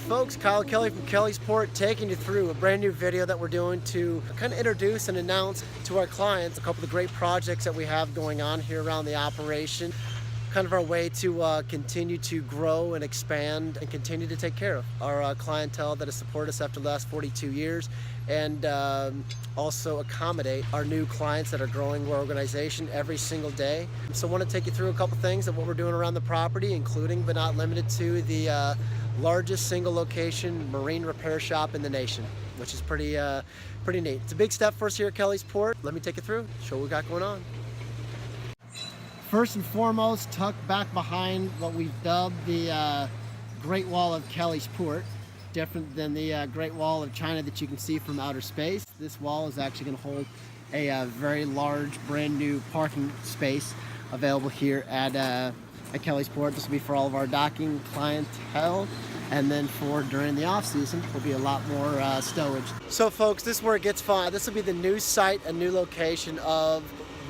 folks, Kyle Kelly from Kellysport taking you through a brand new video that we're doing to kind of introduce and announce to our clients a couple of the great projects that we have going on here around the operation. Kind of our way to continue to grow and expand and continue to take care of our clientele that has supported us after the last 42 years, and also accommodate our new clients that are growing our organization every single day. So I want to take you through a couple things of what we're doing around the property, including but not limited to the largest single location marine repair shop in the nation, which is pretty neat. It's a big step for us here at Kellysport. Let me take you through, show what we got going on. First and foremost, tucked back behind what we've dubbed the Great Wall of Kellysport, different than the Great Wall of China that you can see from outer space. This wall is actually going to hold a very large brand new parking space available here at Kellysport. This will be for all of our docking clientele, and then for during the off season will be a lot more stowage. So folks, this is where it gets fun. This will be the new site, a new location of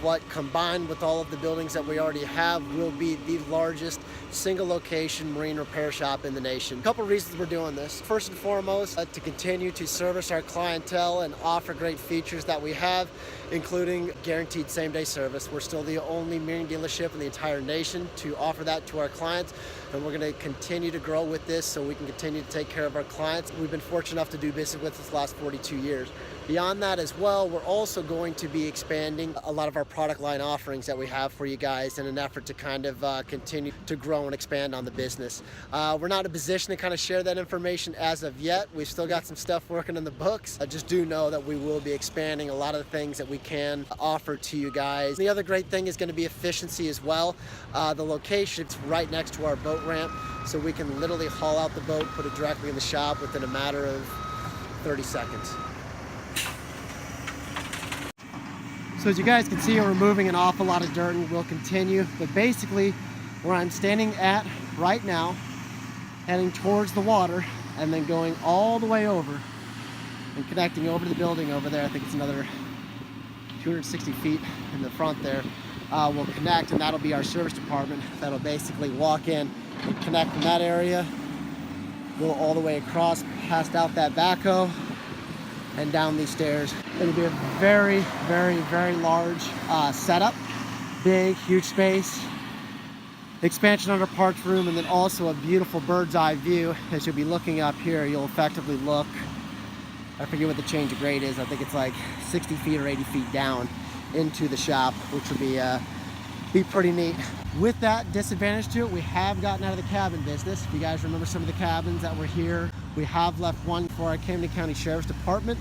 what, combined with all of the buildings that we already have, will be the largest single location marine repair shop in the nation. A couple reasons we're doing this. First and foremost, to continue to service our clientele and offer great features that we have, including guaranteed same-day service. We're still the only marine dealership in the entire nation to offer that to our clients, and we're going to continue to grow with this so we can continue to take care of our clients we've been fortunate enough to do business with this last 42 years. Beyond that as well, we're also going to be expanding a lot of our product line offerings that we have for you guys in an effort to kind of continue to grow and expand on the business. We're not in a position to kind of share that information as of yet. We've still got some stuff working in the books. I just do know that we will be expanding a lot of the things that we can offer to you guys. The other great thing is going to be efficiency as well. The location's right next to our boat ramp, so we can literally haul out the boat, put it directly in the shop within a matter of 30 seconds. So as you guys can see, we're removing an awful lot of dirt, and we'll continue. But basically, where I'm standing at right now, heading towards the water, and then going all the way over and connecting over to the building over there, I think it's another 260 feet in the front there, will connect, and that'll be our service department. That'll basically walk in and connect in that area, go all the way across, past out that backhoe, and down these stairs. It'll be a very, very, very large setup. Big, huge space. Expansion on our parts room, and then also a beautiful bird's eye view. As you'll be looking up here, you'll effectively look, I forget what the change of grade is, I think it's like 60 feet or 80 feet down into the shop, which will be pretty neat. With that disadvantage to it, we have gotten out of the cabin business. If you guys remember some of the cabins that were here, we have left one for our Camden County Sheriff's Department,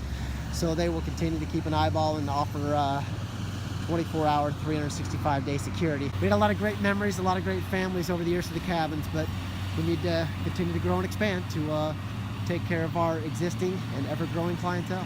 so they will continue to keep an eyeball and offer 24-hour, 365-day security. We had a lot of great memories, a lot of great families over the years of the cabins, but we need to continue to grow and expand to take care of our existing and ever-growing clientele.